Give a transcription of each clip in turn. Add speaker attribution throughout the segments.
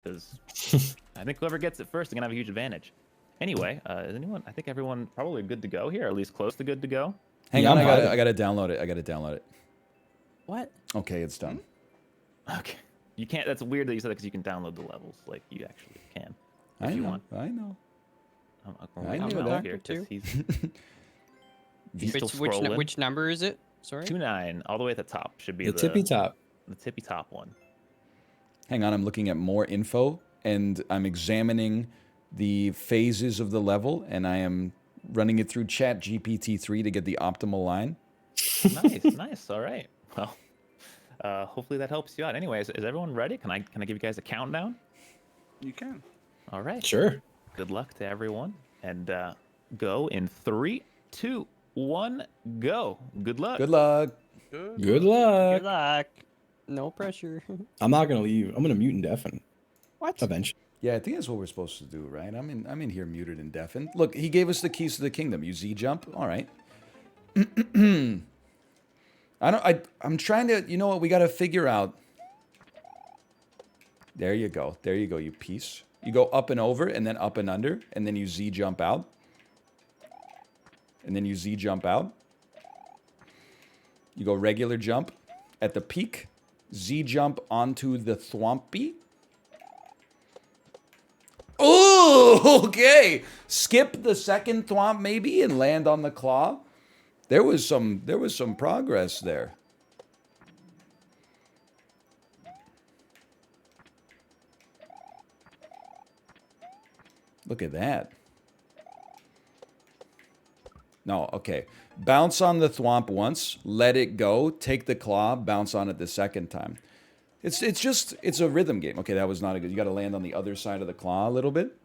Speaker 1: because I think whoever gets it first is gonna have a huge advantage. Anyway, is anyone? I think everyone probably good to go here, or at least close to good to go.
Speaker 2: Hang
Speaker 3: Yeah,
Speaker 2: on,
Speaker 3: I'm
Speaker 2: I
Speaker 3: vibing.
Speaker 2: gotta download it. I gotta download it.
Speaker 1: What?
Speaker 2: Okay, it's done.
Speaker 1: Okay. You can't. That's weird that you said that because you can download the levels. Like you actually can, if
Speaker 2: I
Speaker 1: you
Speaker 2: know.
Speaker 1: want.
Speaker 2: I know.
Speaker 1: I'm
Speaker 2: I
Speaker 1: waiting
Speaker 2: knew
Speaker 1: on
Speaker 2: that.
Speaker 1: Mel here because he's still scrolling.
Speaker 4: Which number is it? Sorry.
Speaker 1: 2-9 all the way at the top should be
Speaker 3: The tippy top.
Speaker 1: the tippy top one.
Speaker 2: Hang on, I'm looking at more info and I'm examining the phases of the level and I am running it through Chat GPT-3 to get the optimal line.
Speaker 1: Nice, nice. All right. Well, hopefully that helps you out. Anyways, is everyone ready? Can I give you guys a countdown?
Speaker 5: You can.
Speaker 1: All right.
Speaker 3: Sure.
Speaker 1: Good luck to everyone, and go in 3, 2, 1, go. Good luck.
Speaker 2: Good luck.
Speaker 5: Good.
Speaker 3: Good luck.
Speaker 4: Good luck. No pressure.
Speaker 3: I'm not gonna leave. I'm gonna mute and deafen.
Speaker 4: What?
Speaker 3: Eventually.
Speaker 2: Yeah, I think that's what we're supposed to do, right? I'm in here muted and deafened. Look, he gave us the keys to the kingdom. You Z jump? All right. I'm trying to, you know what, we got to figure out. There you go. There you go, you piece. You go up and over and then up and under and then you Z jump out. And then you Z jump out. You go regular jump at the peak. Z jump onto the thwompy. Oh, okay. Skip the second thwomp maybe and land on the claw. There was some progress there. Look at that. No, okay. Bounce on the thwomp once, let it go, take the claw, bounce on it the second time. It's a rhythm game. Okay, that was not a good. You got to land on the other side of the claw a little bit.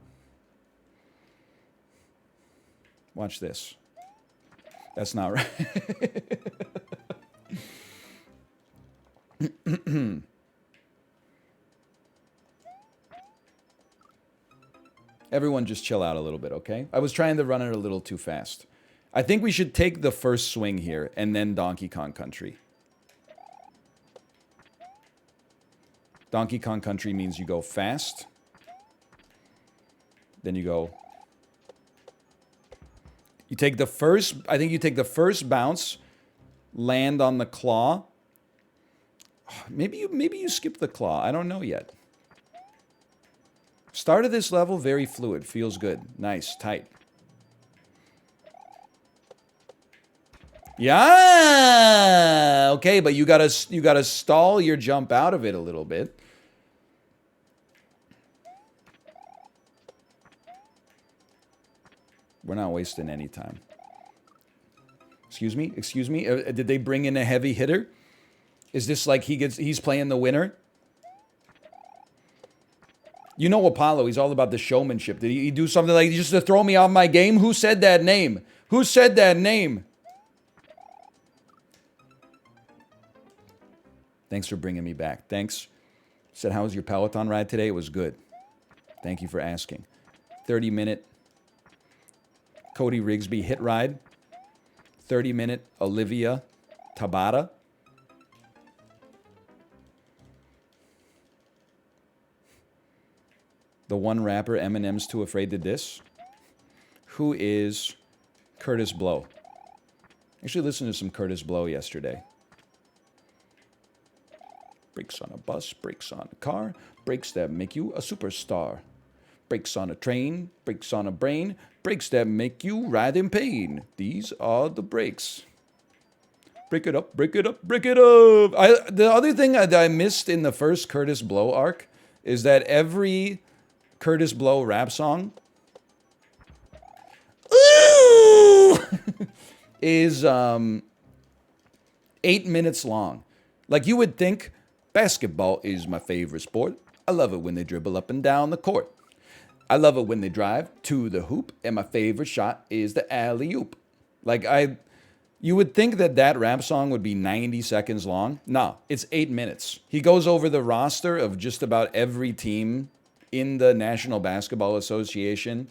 Speaker 2: Watch this. That's not right. Everyone just chill out a little bit, okay? I was trying to run it a little too fast. I think we should take the first swing here and then Donkey Kong Country. Donkey Kong Country means you go fast. Then you go... You take the first... I think you take the first bounce, land on the claw. Maybe you skip the claw. I don't know yet. Start of this level, very fluid. Feels good. Nice. Tight. Yeah! Okay, but you gotta stall your jump out of it a little bit. We're not wasting any time. Excuse me? Excuse me? Did they bring in a heavy hitter? Is this like he's playing the winner? You know Apollo, he's all about the showmanship. Did he do something like just to throw me off my game? Who said that name? Who said that name? Thanks for bringing me back. Thanks. Said, how was your Peloton ride today? It was good. Thank you for asking. 30-minute Cody Rigsby hit ride. 30-minute Olivia Tabata. The one rapper Eminem's too afraid to diss. Who is Curtis Blow? Actually listened to some Curtis Blow yesterday. Brakes on a bus, brakes on a car, brakes that make you a superstar. Brakes on a train, brakes on a brain, brakes that make you ride in pain. These are the brakes. Break it up, break it up, break it up. The other thing that I missed in the first Curtis Blow arc is that every Curtis Blow rap song is 8 minutes long. Like you would think, basketball is my favorite sport. I love it when they dribble up and down the court. I love it when they drive to the hoop, and my favorite shot is the alley-oop. Like you would think that rap song would be 90 seconds long. No, it's 8 minutes. He goes over the roster of just about every team in the National Basketball Association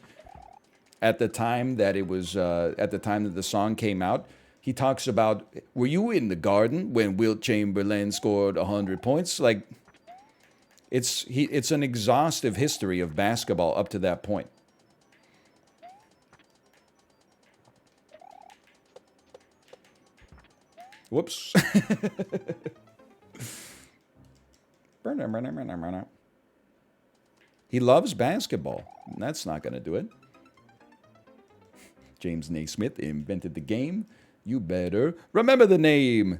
Speaker 2: at the time that the song came out. He talks about, were you in the Garden when Wilt Chamberlain scored 100 points? Like, It's an exhaustive history of basketball up to that point. Whoops. He loves basketball. That's not going to do it. James Naismith invented the game. You better remember the name.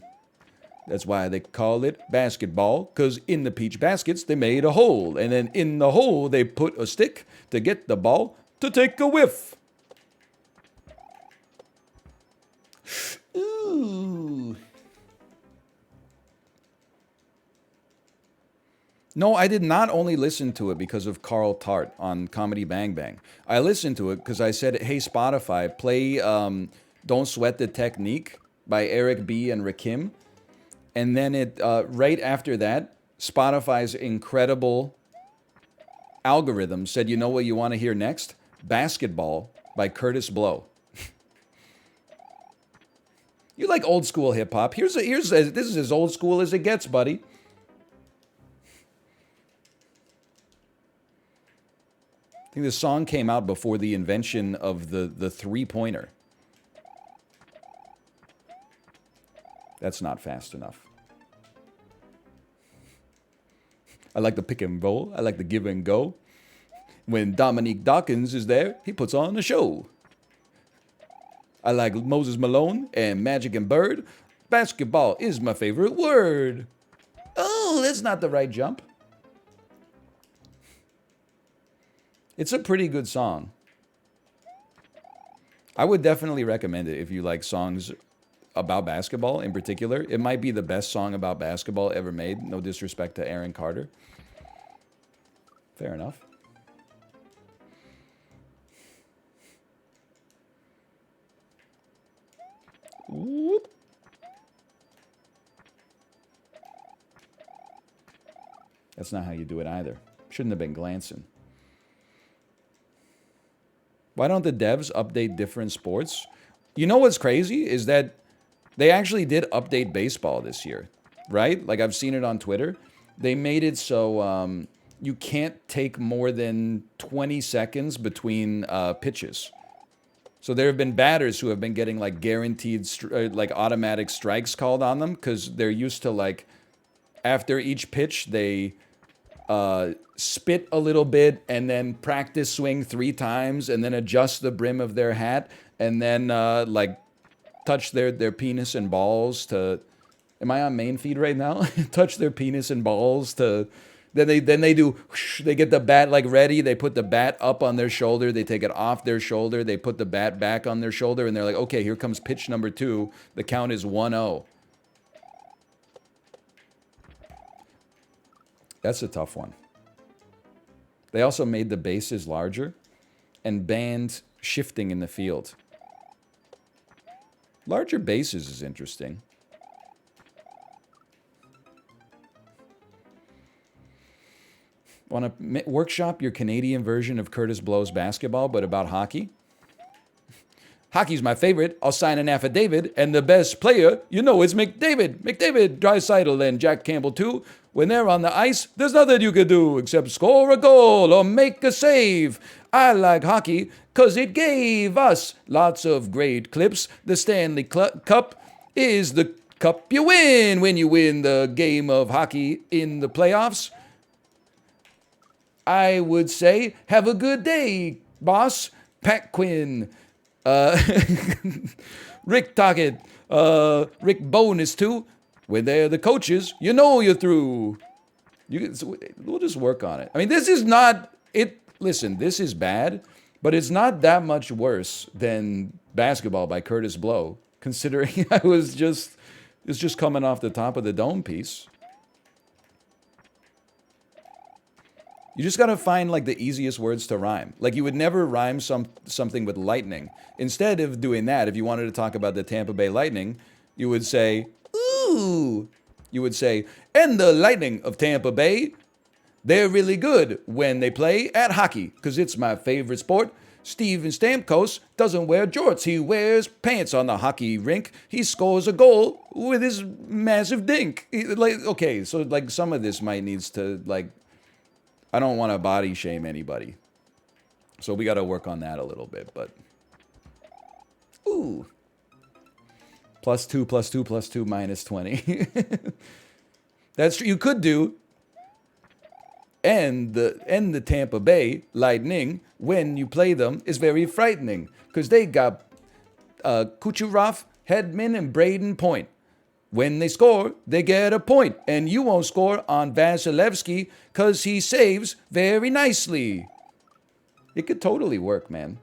Speaker 2: That's why they call it basketball, because in the peach baskets they made a hole, and then in the hole they put a stick to get the ball to take a whiff. Ooh. No, I did not only listen to it because of Carl Tart on Comedy Bang Bang. I listened to it because I said, hey, Spotify, play Don't Sweat the Technique by Eric B. and Rakim. And then right after that, Spotify's incredible algorithm said, you know what you want to hear next? Basketball by Curtis Blow. You like old school hip hop. This is as old school as it gets, buddy. I think the song came out before the invention of the three-pointer. That's not fast enough. I like the pick and roll. I like the give and go. When Dominique Dawkins is there, he puts on a show. I like Moses Malone and Magic and Bird. Basketball is my favorite word. Oh, that's not the right jump. It's a pretty good song. I would definitely recommend it if you like songs about basketball in particular. It might be the best song about basketball ever made. No disrespect to Aaron Carter. Fair enough. Whoop. That's not how you do it either. Shouldn't have been glancing. Why don't the devs update different sports? You know what's crazy is that they actually did update baseball this year, right? Like I've seen it on Twitter. They made it so you can't take more than 20 seconds between pitches. So there have been batters who have been getting like guaranteed like automatic strikes called on them because they're used to like after each pitch they spit a little bit and then practice swing 3 times and then adjust the brim of their hat and then like touch their penis and balls to. Am I on main feed right now? Touch their penis and balls to. Then they do. Whoosh, they get the bat like ready. They put the bat up on their shoulder. They take it off their shoulder. They put the bat back on their shoulder, and they're like, okay, here comes pitch number 2. The count is 1-0. That's a tough one. They also made the bases larger and banned shifting in the field. Larger bases is interesting. Want to workshop your Canadian version of Curtis Blow's basketball, but about hockey? Hockey's my favorite. I'll sign an affidavit, and the best player, you know, is McDavid. McDavid, Draisaitl, and Jack Campbell, too. When they're on the ice, there's nothing you can do except score a goal or make a save. I like hockey because it gave us lots of great clips. The Stanley Cup is the cup you win when you win the game of hockey in the playoffs. I would say, have a good day, boss. Pat Quinn. Rick Tocchet. Rick Bowness, too. When they're the coaches, you know you're through. We'll just work on it. I mean, this is not it. Listen, this is bad, but it's not that much worse than Basketball by Curtis Blow, considering it's just coming off the top of the dome piece. You just gotta find like the easiest words to rhyme. Like you would never rhyme something with lightning. Instead of doing that, if you wanted to talk about the Tampa Bay Lightning, you would say, ooh. You would say, and the Lightning of Tampa Bay, they're really good when they play at hockey, because it's my favorite sport. Steven Stamkos doesn't wear jorts. He wears pants on the hockey rink. He scores a goal with his massive dink. Okay, so like some of this might needs to like I don't want to body shame anybody. So we got to work on that a little bit, but... Ooh. +2, +2, +2, -20. That's true. You could do... And the Tampa Bay Lightning, when you play them, is very frightening. Because they got Kucherov, Hedman, and Braden Point. When they score, they get a point. And you won't score on Vasilevsky because he saves very nicely. It could totally work, man.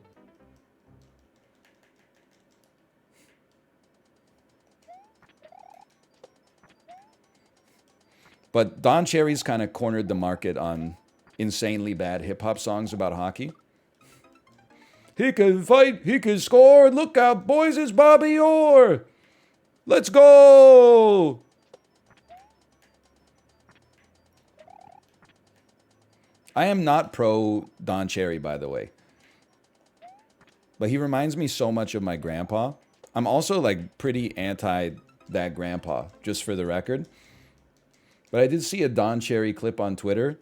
Speaker 2: But Don Cherry's kind of cornered the market on insanely bad hip-hop songs about hockey. He can fight, he can score. Look out, boys, it's Bobby Orr. Let's go! I am not pro Don Cherry, by the way. But he reminds me so much of my grandpa. I'm also, like, pretty anti that grandpa, just for the record. But I did see a Don Cherry clip on Twitter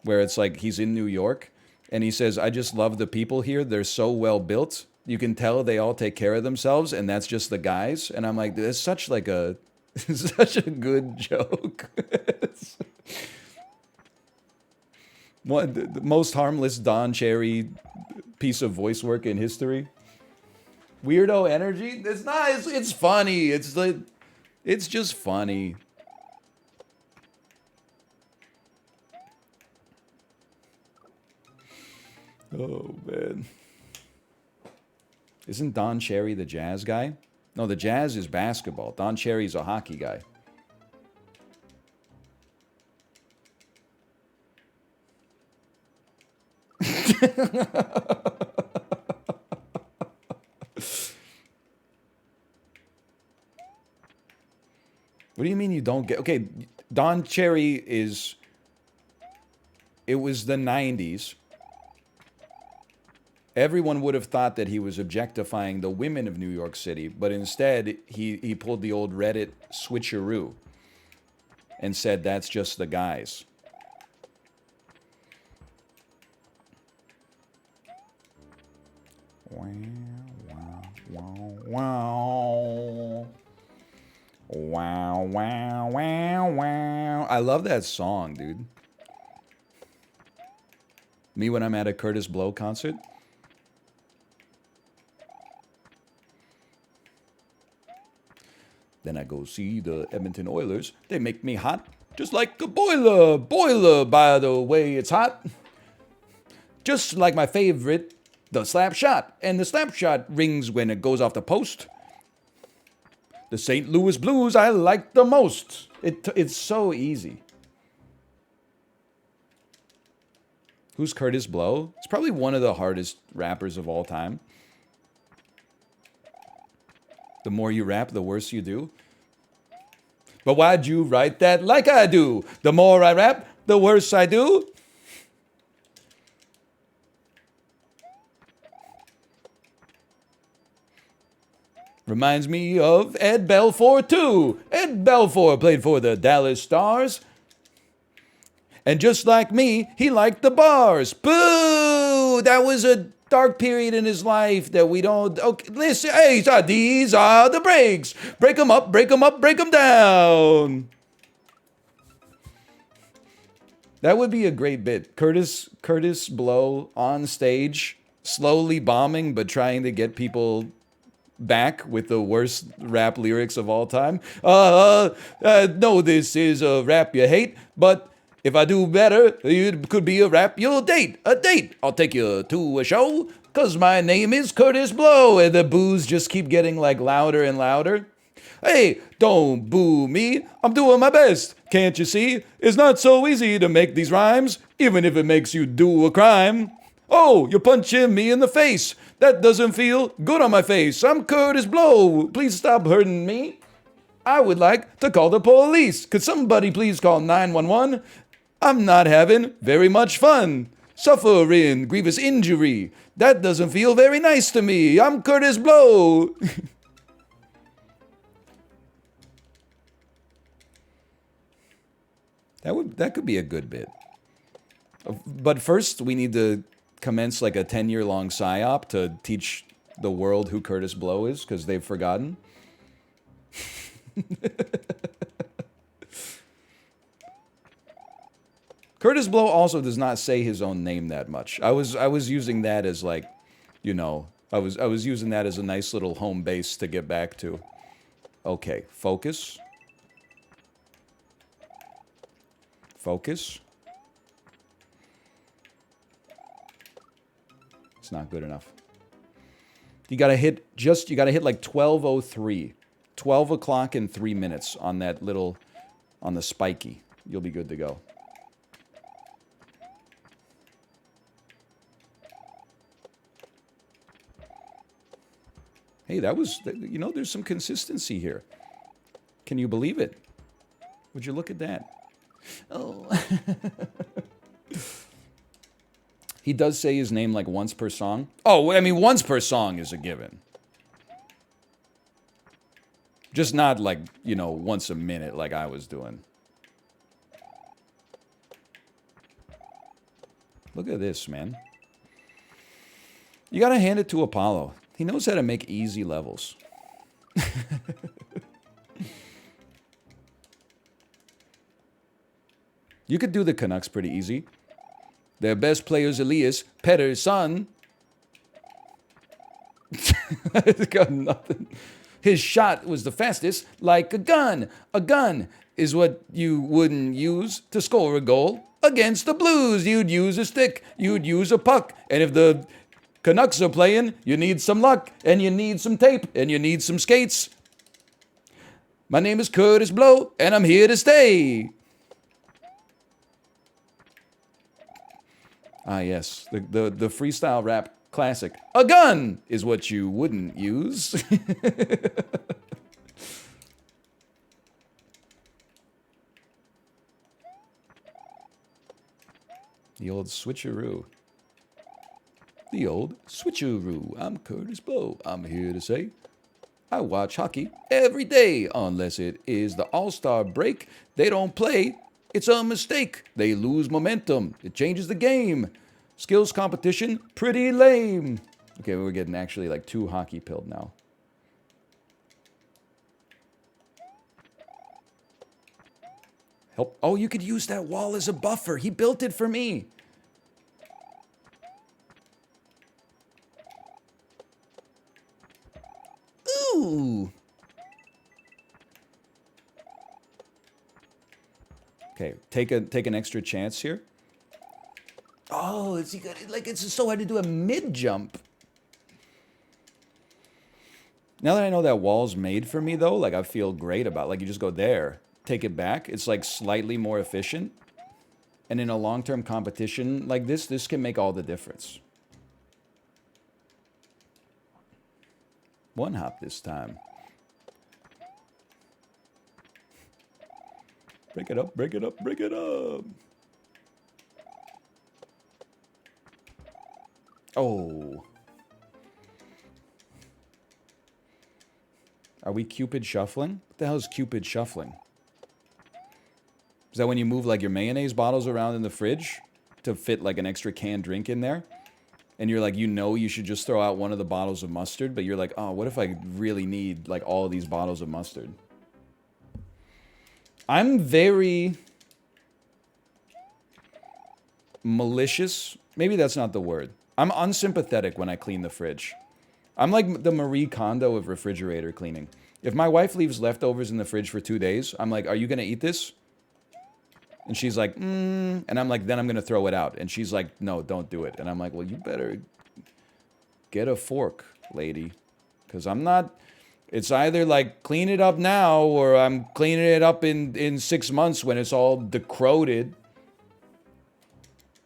Speaker 2: where it's like he's in New York and he says, I just love the people here. They're so well built. You can tell they all take care of themselves and that's just the guys. And I'm like, that's such like a, such a good joke. The most harmless Don Cherry piece of voice work in history. Weirdo energy? It's not, it's funny. It's like, it's just funny. Oh, man. Isn't Don Cherry the Jazz guy? No, the Jazz is basketball. Don Cherry's a hockey guy. What do you mean you don't get... Okay, Don Cherry is... It was the 90s. Everyone would have thought that he was objectifying the women of New York City, but instead he pulled the old Reddit switcheroo and said that's just the guys. Wow, wow, wow, wow. Wow, wow, wow, wow. I love that song, dude. Me when I'm at a Curtis Blow concert. Then I go see the Edmonton Oilers. They make me hot, just like a boiler. Boiler, by the way, it's hot. Just like my favorite, the slap shot. And the slap shot rings when it goes off the post. The St. Louis Blues I like the most. It's so easy. Who's Curtis Blow? It's probably one of the hardest rappers of all time. The more you rap, the worse you do. But why'd you write that like I do? The more I rap, the worse I do. Reminds me of Ed Belfour, too. Ed Belfour played for the Dallas Stars. And just like me, he liked the bars. Boo! That was a dark period in his life that we don't... Okay, listen, hey, so these are the breaks. Break them up, break them up, break them down. That would be a great bit. Curtis Blow on stage, slowly bombing, but trying to get people back with the worst rap lyrics of all time. No, this is a rap you hate, but... if I do better, it could be a rap you'll date. A date. I'll take you to a show, 'cause my name is Curtis Blow. And the boos just keep getting, like, louder and louder. Hey, don't boo me. I'm doing my best. Can't you see? It's not so easy to make these rhymes, even if it makes you do a crime. Oh, you're punching me in the face. That doesn't feel good on my face. I'm Curtis Blow. Please stop hurting me. I would like to call the police. Could somebody please call 911? I'm not having very much fun. Suffering grievous injury. That doesn't feel very nice to me. I'm Curtis Blow. That could be a good bit. But first, we need to commence like a 10-year-long psyop to teach the world who Curtis Blow is, because they've forgotten. Curtis Blow also does not say his own name that much. I was using that as like, you know, I was using that as a nice little home base to get back to. Okay, focus. Focus. It's not good enough. You gotta hit like 12:03. 12 o'clock in 3 minutes on that little, on the spiky. You'll be good to go. Hey, that was, you know, there's some consistency here. Can you believe it? Would you look at that? Oh. He does say his name like once per song. Oh, I mean, once per song is a given. Just not like, you know, once a minute like I was doing. Look at this, man. You gotta hand it to Apollo. He knows how to make easy levels. You could do the Canucks pretty easy. Their best player's Elias Pettersson. It's got nothing. His shot was the fastest, like a gun. A gun is what you wouldn't use to score a goal against the Blues. You'd use a stick. You'd use a puck. And if the Canucks are playing, you need some luck, and you need some tape, and you need some skates. My name is Curtis Blow, and I'm here to stay. Ah, yes, the freestyle rap classic. A gun is what you wouldn't use. The old switcheroo. The old switcheroo. I'm Curtis Blow. I'm here to say I watch hockey every day, unless it is the All-Star break. They don't play. It's a mistake. They lose momentum. It changes the game. Skills competition, pretty lame. Okay, we're getting actually like too hockey pilled now. Help. Oh, you could use that wall as a buffer. He built it for me. Ooh. Okay, take an extra chance here. Oh, it's like it's so hard to do a mid jump. Now that I know that wall's made for me though, like I feel great about it. Like you just go there, take it back. It's like slightly more efficient. And in a long-term competition like this can make all the difference. One hop this time. Break it up, break it up, break it up. Oh. Are we Cupid shuffling? What the hell is Cupid shuffling? Is that when you move like your mayonnaise bottles around in the fridge to fit like an extra canned drink in there? And you're like, you know you should just throw out one of the bottles of mustard, but you're like, oh, what if I really need like all of these bottles of mustard? I'm very malicious. Maybe that's not the word. I'm unsympathetic when I clean the fridge. I'm like the Marie Kondo of refrigerator cleaning. If my wife leaves leftovers in the fridge for 2 days, I'm like, are you going to eat this? And she's like, and I'm like, then I'm going to throw it out. And she's like, no, don't do it. And I'm like, well, you better get a fork, lady. Because I'm not... It's either like clean it up now or I'm cleaning it up in 6 months when it's all decrowed.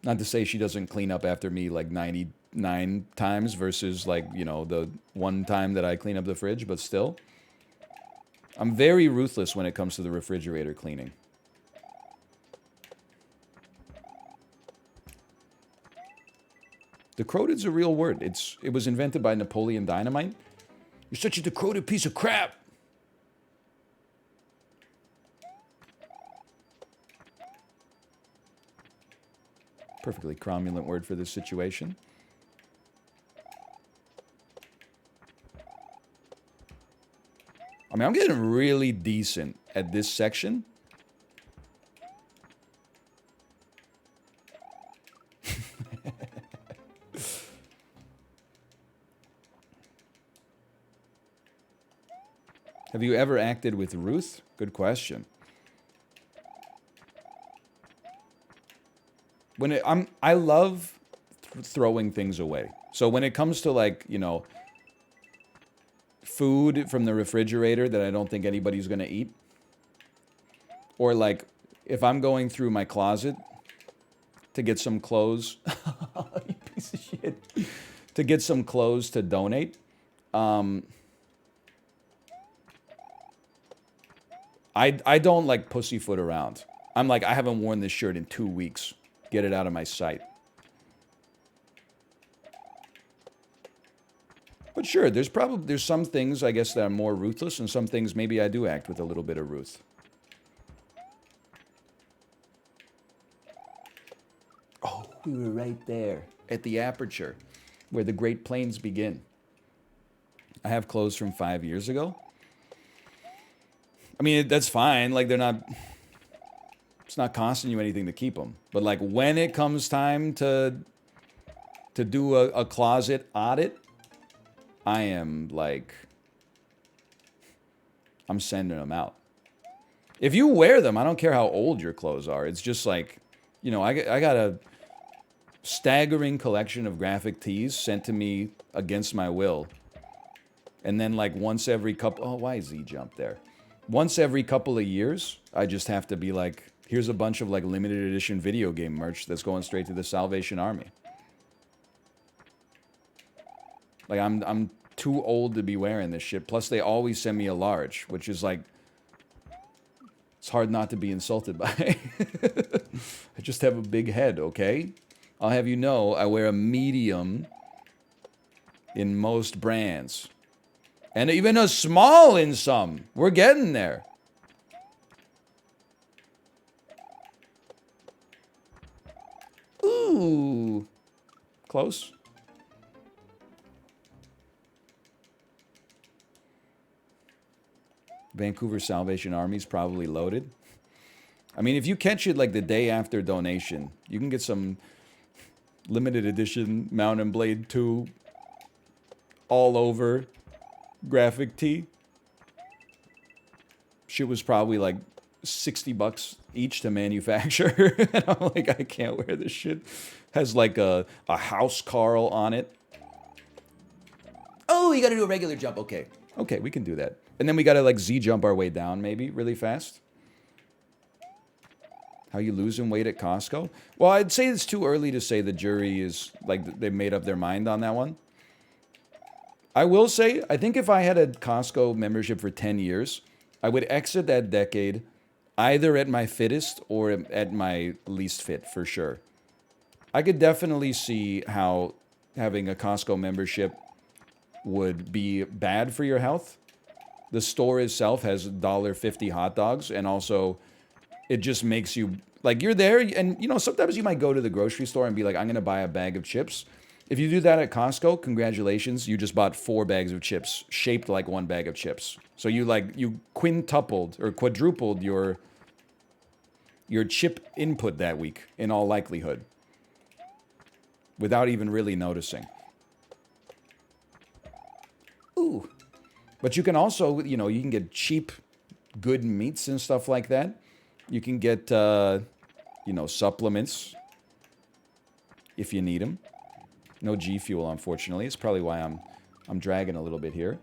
Speaker 2: Not to say she doesn't clean up after me like 99 times versus like, you know, the one time that I clean up the fridge, but still. I'm very ruthless when it comes to the refrigerator cleaning. Decrowed's a real word. It was invented by Napoleon Dynamite. You're such a decrowed piece of crap. Perfectly cromulent word for this situation. I mean, I'm getting really decent at this section. Have you ever acted with Ruth? Good question. I love throwing things away. So when it comes to like, you know, food from the refrigerator that I don't think anybody's going to eat, or like if I'm going through my closet to get some clothes, you piece of shit, to get some clothes to donate, I don't like pussyfoot around. I'm like, I haven't worn this shirt in 2 weeks. Get it out of my sight. But sure, there's some things, I guess, that are more ruthless, and some things maybe I do act with a little bit of Ruth. Oh, we were right there at the aperture where the Great Plains begin. I have clothes from 5 years ago. I mean, that's fine. Like, it's not costing you anything to keep them. But, like, when it comes time to do a closet audit, I am, like, I'm sending them out. If you wear them, I don't care how old your clothes are. It's just like, you know, I got a staggering collection of graphic tees sent to me against my will. And then, like, once every couple... Oh, why is Z jump there? Once every couple of years, I just have to be like, here's a bunch of like limited edition video game merch that's going straight to the Salvation Army. Like I'm too old to be wearing this shit. Plus they always send me a large, which is like, it's hard not to be insulted by. I just have a big head, okay? I'll have you know, I wear a medium in most brands. And even a small in some. We're getting there. Ooh. Close. Vancouver Salvation Army's probably loaded. I mean, if you catch it like the day after donation, you can get some limited edition Mount and Blade 2 all over graphic tee. Shit was probably like $60 each to manufacture. And I'm like, I can't wear this shit. Has like a house Carl on it. Oh, you gotta do a regular jump. Okay. Okay, we can do that. And then we gotta like Z jump our way down maybe really fast. How you losing weight at Costco? Well, I'd say it's too early to say the jury is like they've made up their mind on that one. I will say, I think if I had a Costco membership for 10 years, I would exit that decade either at my fittest or at my least fit, for sure. I could definitely see how having a Costco membership would be bad for your health. The store itself has $1.50 hot dogs, and also it just makes you, like, you're there, and, you know, sometimes you might go to the grocery store and be like, I'm going to buy a bag of chips. If you do that at Costco, congratulations, you just bought 4 bags of chips, shaped like 1 bag of chips. So you quintupled or quadrupled your chip input that week, in all likelihood, without even really noticing. Ooh. But you can also, you know, you can get cheap, good meats and stuff like that. You can get, you know, supplements if you need them. No G Fuel, unfortunately. It's probably why I'm dragging a little bit here.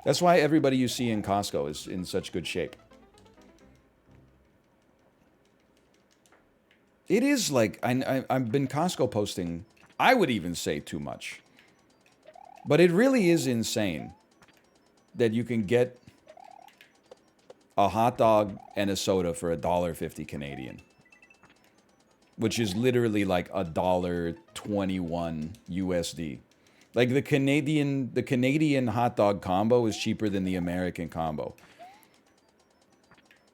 Speaker 2: That's why everybody you see in Costco is in such good shape. It is like, I've been Costco posting, I would even say too much. But it really is insane that you can get a hot dog and a soda for $1.50 Canadian, which is literally like $1.21 USD. Like the Canadian hot dog combo is cheaper than the American combo.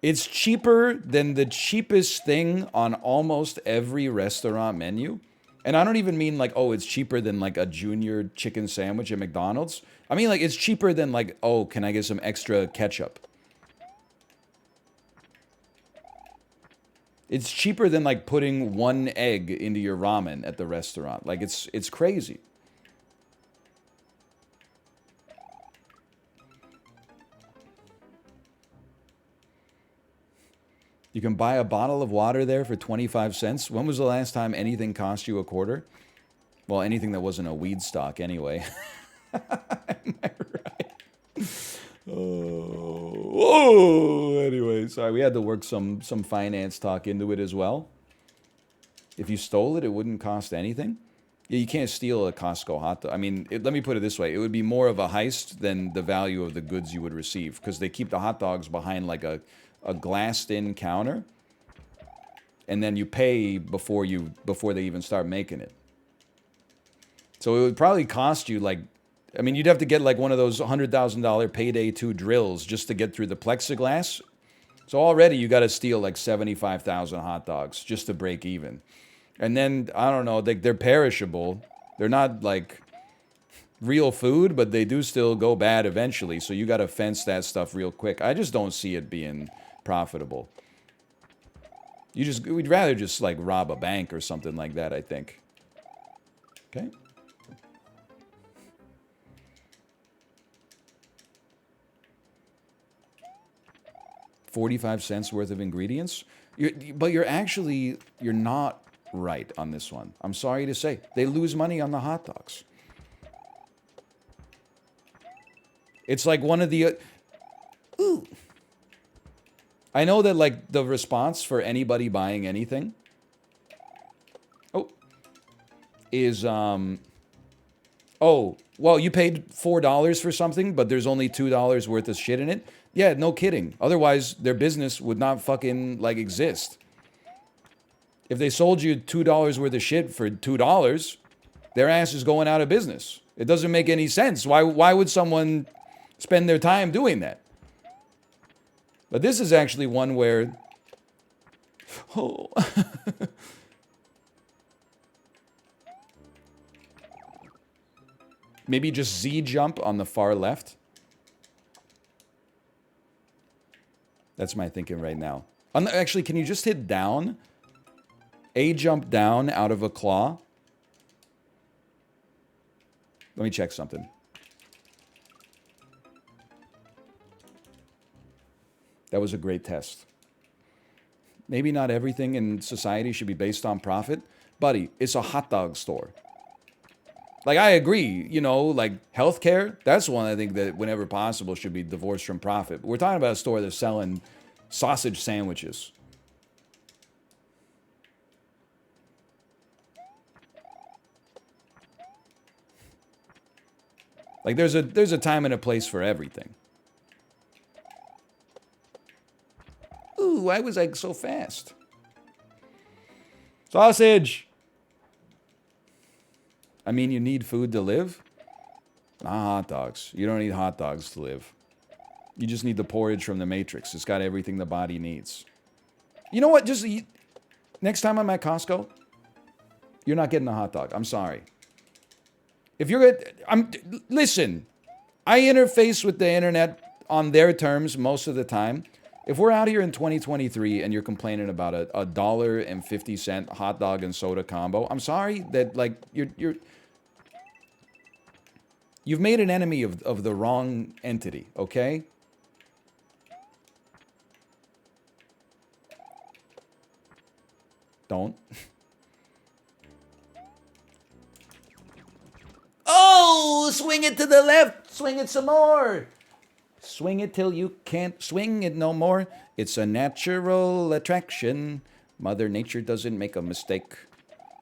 Speaker 2: It's cheaper than the cheapest thing on almost every restaurant menu. And I don't even mean like, oh, it's cheaper than like a junior chicken sandwich at McDonald's. I mean like it's cheaper than like, oh, can I get some extra ketchup? It's cheaper than like putting one egg into your ramen at the restaurant. Like it's crazy. You can buy a bottle of water there for 25 cents. When was the last time anything cost you a quarter? Well, anything that wasn't a weed stock anyway. Am I right? Oh, anyway, sorry, we had to work some finance talk into it as well. If you stole it, it wouldn't cost anything. Yeah, you can't steal a Costco hot dog. I mean, let me put it this way. It would be more of a heist than the value of the goods you would receive, because they keep the hot dogs behind like a glassed-in counter, and then you pay before they even start making it. So it would probably cost you like, I mean, you'd have to get like one of those $100,000 payday 2 drills just to get through the plexiglass. So already you got to steal like 75,000 hot dogs just to break even. And then, I don't know, they're perishable. They're not like real food, but they do still go bad eventually. So you got to fence that stuff real quick. I just don't see it being profitable. We'd rather just like rob a bank or something like that, I think. Okay. $0.45 worth of ingredients? But you're not right on this one. I'm sorry to say. They lose money on the hot dogs. It's like one of the... ooh. I know that, like, the response for anybody buying anything... oh. Is, oh, well, you paid $4 for something, but there's only $2 worth of shit in it? Yeah, no kidding. Otherwise, their business would not fucking, like, exist. If they sold you $2 worth of shit for $2, their ass is going out of business. It doesn't make any sense. Why would someone spend their time doing that? But this is actually one where... oh... maybe just Z jump on the far left. That's my thinking right now. Actually, can you just hit down? A jump down out of a claw. Let me check something. That was a great test. Maybe not everything in society should be based on profit. Buddy, it's a hot dog store. Like, I agree, you know, like, healthcare, that's one I think that whenever possible should be divorced from profit. But we're talking about a store that's selling sausage sandwiches. Like, there's a time and a place for everything. Ooh, why was I so fast? Sausage! I mean, you need food to live? Not hot dogs. You don't need hot dogs to live. You just need the porridge from the Matrix. It's got everything the body needs. You know what? Just eat. Next time I'm at Costco, you're not getting a hot dog. I'm sorry. If you're listen, I interface with the internet on their terms most of the time. If we're out here in 2023 and you're complaining about a $1.50 hot dog and soda combo, I'm sorry that, like, you've made an enemy of the wrong entity, okay? Don't. Oh, swing it to the left. Swing it some more. Swing it till you can't swing it no more. It's a natural attraction. Mother Nature doesn't make a mistake.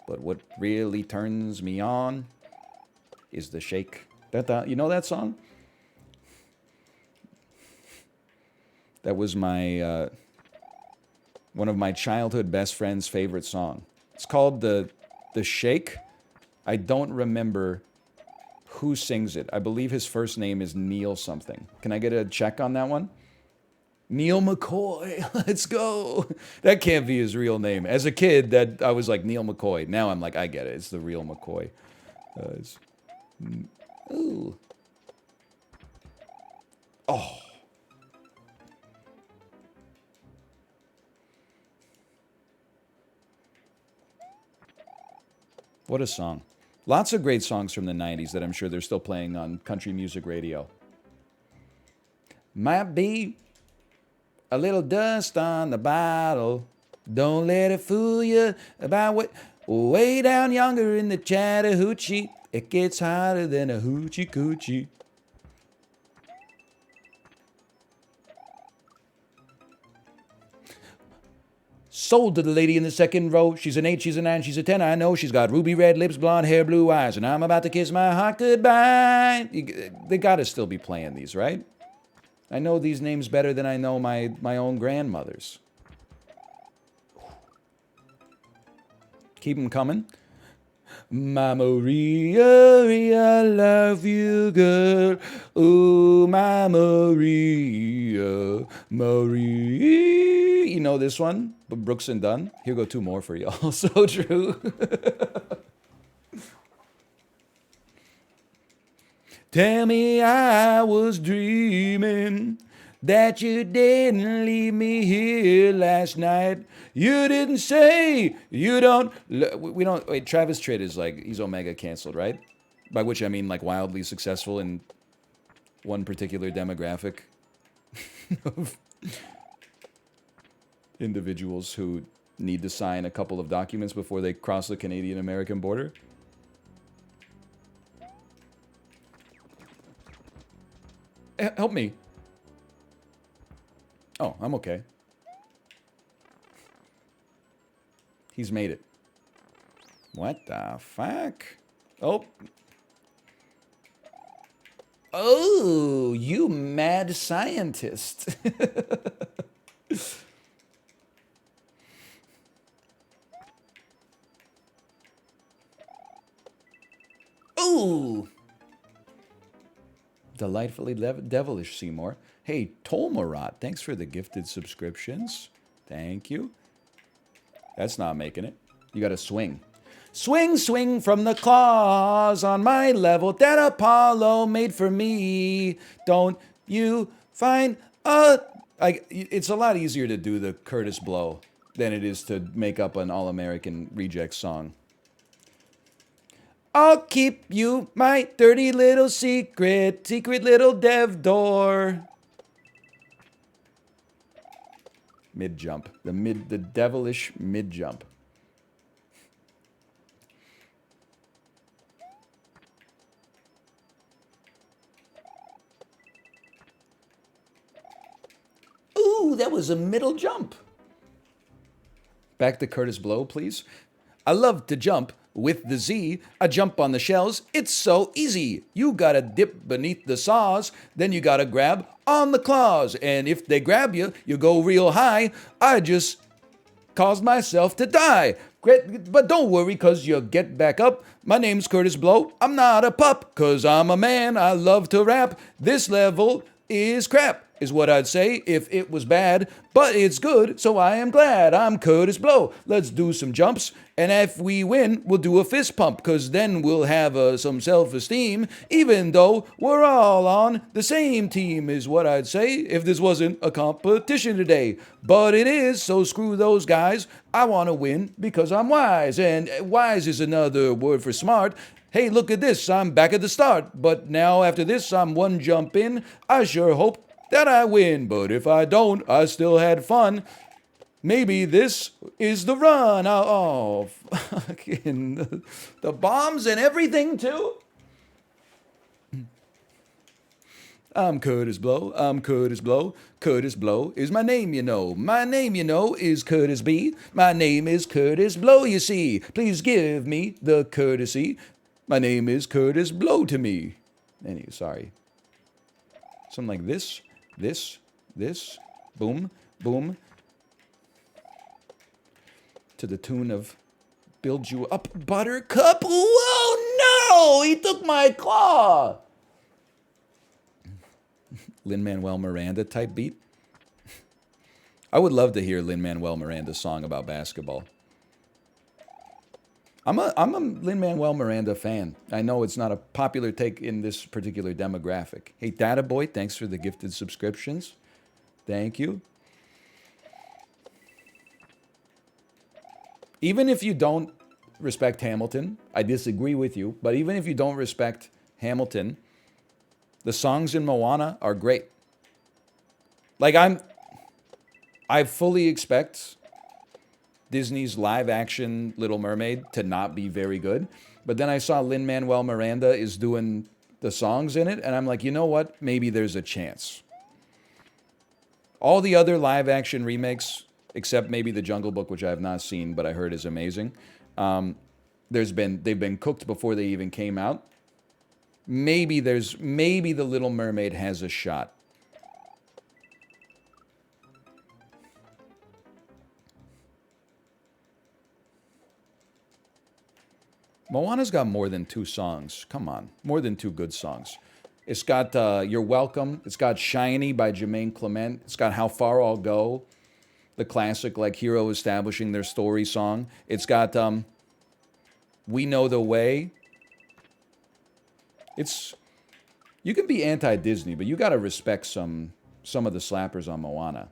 Speaker 2: But what really turns me on is the shake. You know that song? That was my one of my childhood best friend's favorite song. It's called the Shake. I don't remember who sings it. I believe his first name is Neil something. Can I get a check on that one? Neil McCoy. Let's go. That can't be his real name. As a kid, that I was like Neil McCoy. Now I'm like, I get it. It's the real McCoy. Ooh. Oh. What a song. Lots of great songs from the 90s that I'm sure they're still playing on country music radio. Might be a little dust on the bottle. Don't let it fool you about what... Way down yonder in the Chattahoochee, it gets hotter than a hoochie coochie. Sold to the lady in the second row. She's an 8, she's a 9, she's a 10. I know she's got ruby red lips, blonde hair, blue eyes, and I'm about to kiss my heart goodbye. They gotta still be playing these, right? I know these names better than I know my own grandmother's. Keep them coming. My Maria, I love you, girl. Oh, my Maria, Maria. You know this one? But Brooks and Dunn. Here go 2 more for y'all. So true. Tell me I was dreaming that you didn't leave me here last night. You didn't say you don't. We don't. Wait, Travis Tritt is like, he's Omega canceled, right? By which I mean like wildly successful in one particular demographic of individuals who need to sign a couple of documents before they cross the Canadian-American border. Help me. Oh, I'm okay. He's made it. What the fuck? Oh. Oh, you mad scientist. Ooh. Delightfully devilish, Seymour. Hey, Tolmarat, thanks for the gifted subscriptions. Thank you. That's not making it. You gotta swing. Swing, swing from the claws on my level that Apollo made for me. Don't you find it's a lot easier to do the Curtis Blow than it is to make up an All-American Rejects song. I'll keep you my dirty little secret, secret little dev door. Mid jump, the devilish mid jump. Ooh, that was a middle jump. Back to Curtis Blow, please. I love to jump with the Z. I jump on the shells. It's so easy. You gotta dip beneath the saws, then you gotta grab on the claws. And if they grab you, you go real high. I just caused myself to die. But don't worry, cause you'll get back up. My name's Curtis Blow. I'm not a pup, cause I'm a man. I love to rap. This level is crap, is what I'd say if it was bad. But it's good, so I am glad. I'm Curtis Blow. Let's do some jumps. And if we win, we'll do a fist pump, cause then we'll have some self-esteem, even though we're all on the same team, is what I'd say if this wasn't a competition today. But it is, so screw those guys. I want to win because I'm wise, and wise is another word for smart. Hey, look at this, I'm back at the start, but now after this, I'm one jump in. I sure hope that I win, but if I don't, I still had fun. Maybe this is the run. Oh, fucking the bombs and everything too. I'm Curtis Blow. I'm Curtis Blow. Curtis Blow is my name, you know. My name, you know, is Curtis B. My name is Curtis Blow, you see. Please give me the courtesy. My name is Curtis Blow to me. Anyway, sorry. Something like this, this, boom, boom. To the tune of Build You Up, Buttercup. Whoa, No, he took my claw. Lin-Manuel Miranda type beat. I would love to hear Lin-Manuel Miranda's song about basketball. I'm a Lin-Manuel Miranda fan. I know it's not a popular take in this particular demographic. Hey, Data Boy, thanks for the gifted subscriptions. Thank you. Even if you don't respect Hamilton, I disagree with you, but even if you don't respect Hamilton, the songs in Moana are great. Like, I fully expect Disney's live-action Little Mermaid to not be very good. But then I saw Lin-Manuel Miranda is doing the songs in it, and I'm like, you know what? Maybe there's a chance. All the other live-action remakes, except maybe The Jungle Book, which I have not seen, but I heard is amazing, they've been cooked before they even came out. Maybe The Little Mermaid has a shot. Moana's got more than 2 songs. Come on. More than 2 good songs. It's got You're Welcome. It's got Shiny by Jermaine Clement. It's got How Far I'll Go, the classic, like, hero establishing their story song. It's got We Know the Way. You can be anti-Disney, but you got to respect some of the slappers on Moana.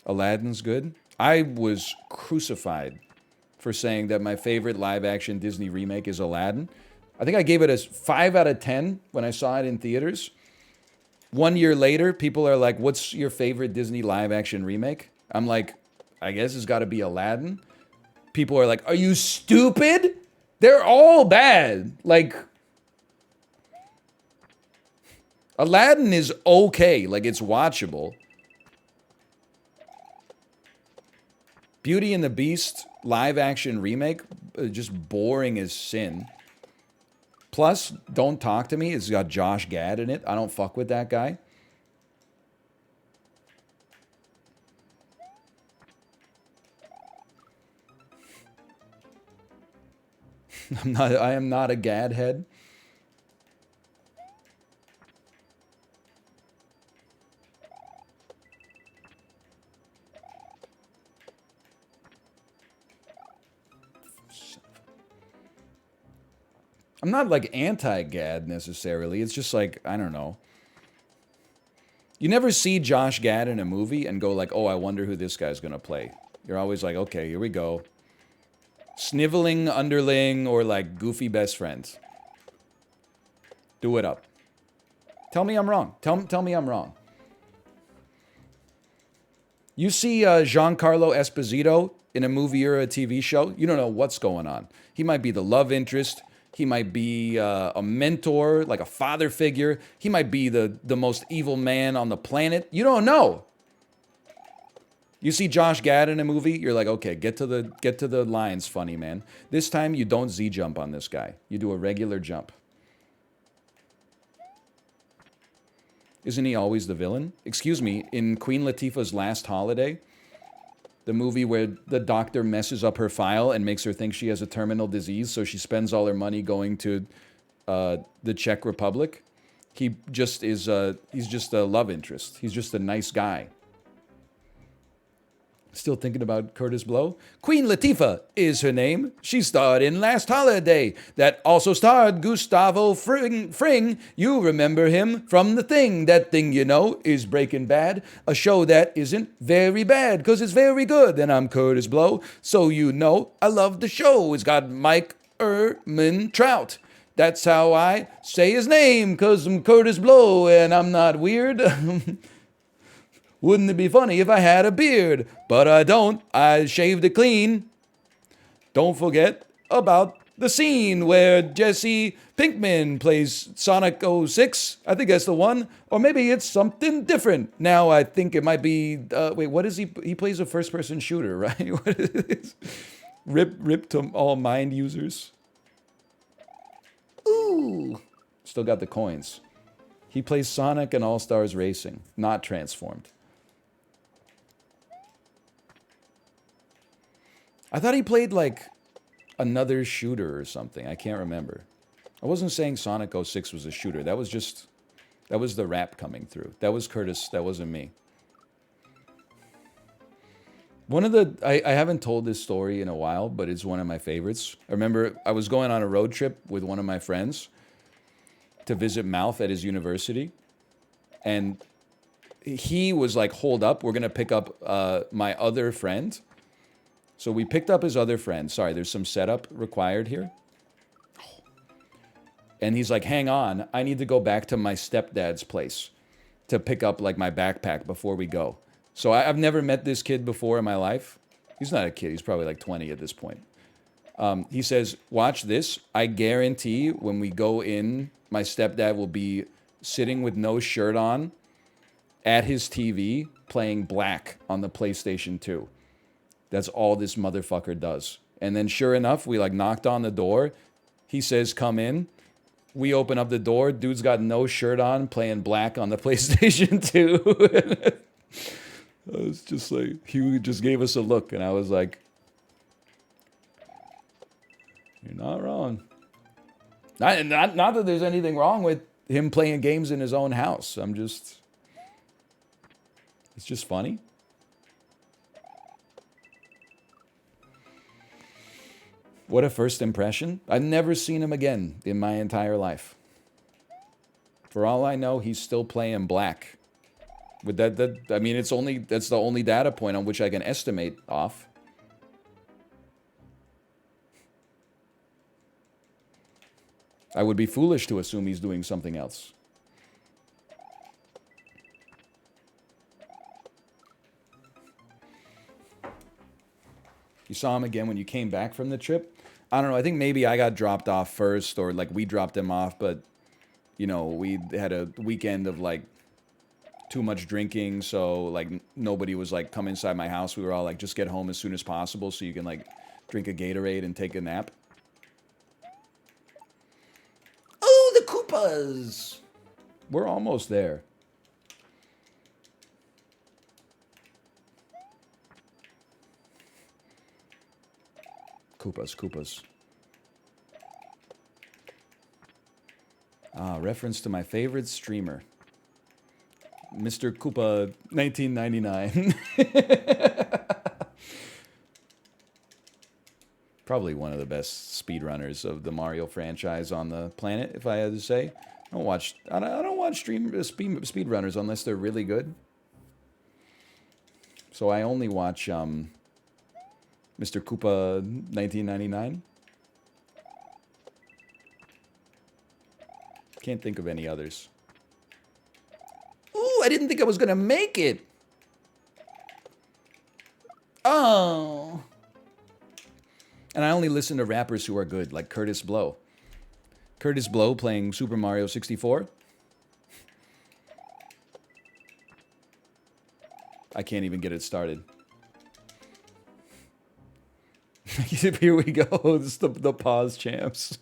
Speaker 2: Aladdin's good. I was crucified for saying that my favorite live-action Disney remake is Aladdin. I think I gave it a 5 out of 10 when I saw it in theaters. 1 year later, people are like, what's your favorite Disney live-action remake? I'm like, I guess it's got to be Aladdin. People are like, are you stupid? They're all bad. Like, Aladdin is okay. Like, it's watchable. Beauty and the Beast live-action remake, just boring as sin. Plus, Don't Talk to Me, it's got Josh Gad in it. I don't fuck with that guy. I am not a Gad head. I'm not like anti-Gad necessarily. It's just like, I don't know. You never see Josh Gad in a movie and go like, oh, I wonder who this guy's gonna play. You're always like, okay, here we go. Sniveling underling or like goofy best friends. Do it up. Tell me I'm wrong. Tell me I'm wrong. You see Giancarlo Esposito in a movie or a TV show, you don't know what's going on. He might be the love interest. He might be a mentor, like a father figure. He might be the most evil man on the planet. You don't know. You see Josh Gad in a movie, you're like, okay, get to the lines, funny man. This time you don't Z jump on this guy. You do a regular jump. Isn't he always the villain? Excuse me, in Queen Latifah's Last Holiday, the movie where the doctor messes up her file and makes her think she has a terminal disease, so she spends all her money going to the Czech Republic. He's just a love interest. He's just a nice guy. Still thinking about Curtis Blow? Queen Latifah is her name. She starred in Last Holiday. That also starred Gustavo Fring. You remember him from The Thing. That thing, you know, is Breaking Bad. A show that isn't very bad, because it's very good. And I'm Curtis Blow, so you know I love the show. It's got Mike Ehrmantraut. That's how I say his name, because I'm Curtis Blow and I'm not weird. Wouldn't it be funny if I had a beard? But I don't. I shaved it clean. Don't forget about the scene where Jesse Pinkman plays Sonic 06. I think that's the one. Or maybe it's something different. Now I think it might be... wait, what is he? He plays a first-person shooter, right? What is this? Rip to all mind users. Ooh. Still got the coins. He plays Sonic in All-Stars Racing, not Transformed. I thought he played, like, another shooter or something. I can't remember. I wasn't saying Sonic 06 was a shooter. That was the rap coming through. That was Curtis. That wasn't me. One of the, I haven't told this story in a while, but it's one of my favorites. I remember I was going on a road trip with one of my friends to visit Mouth at his university. And he was like, hold up, we're going to pick up my other friend. So we picked up his other friend. Sorry, there's some setup required here. And he's like, hang on, I need to go back to my stepdad's place to pick up like my backpack before we go. So I've never met this kid before in my life. He's not a kid. He's probably like 20 at this point. He says, watch this. I guarantee when we go in, my stepdad will be sitting with no shirt on at his TV playing Black on the PlayStation 2. That's all this motherfucker does. And then sure enough, we like knocked on the door. He says, come in. We open up the door. Dude's got no shirt on playing Black on the PlayStation 2. I was just like, he just gave us a look, and I was like, you're not wrong. Not that there's anything wrong with him playing games in his own house. It's just funny. What a first impression. I've never seen him again in my entire life. For all I know, he's still playing Black. With that, I mean, that's the only data point on which I can estimate off. I would be foolish to assume he's doing something else. You saw him again when you came back from the trip? I don't know, I think maybe I got dropped off first, or like we dropped him off, but, you know, we had a weekend of like too much drinking, so like nobody was like come inside my house. We were all like, just get home as soon as possible so you can like drink a Gatorade and take a nap. Oh, the Koopas! We're almost there. Koopas. Ah, reference to my favorite streamer. Mr. Koopa 1999. Probably one of the best speedrunners of the Mario franchise on the planet, if I had to say. I don't watch speedrunners unless they're really good. So I only watch Mr. Koopa 1999. Can't think of any others. Ooh, I didn't think I was gonna make it. Oh. And I only listen to rappers who are good, like Curtis Blow. Curtis Blow playing Super Mario 64. I can't even get it started. Here we go. This is the pause champs.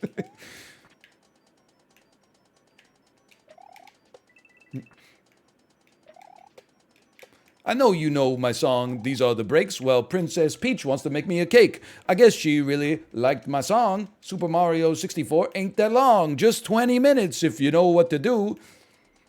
Speaker 2: I know you know my song, These Are the Breaks. Well, Princess Peach wants to make me a cake. I guess she really liked my song. Super Mario 64 ain't that long. Just 20 minutes if you know what to do.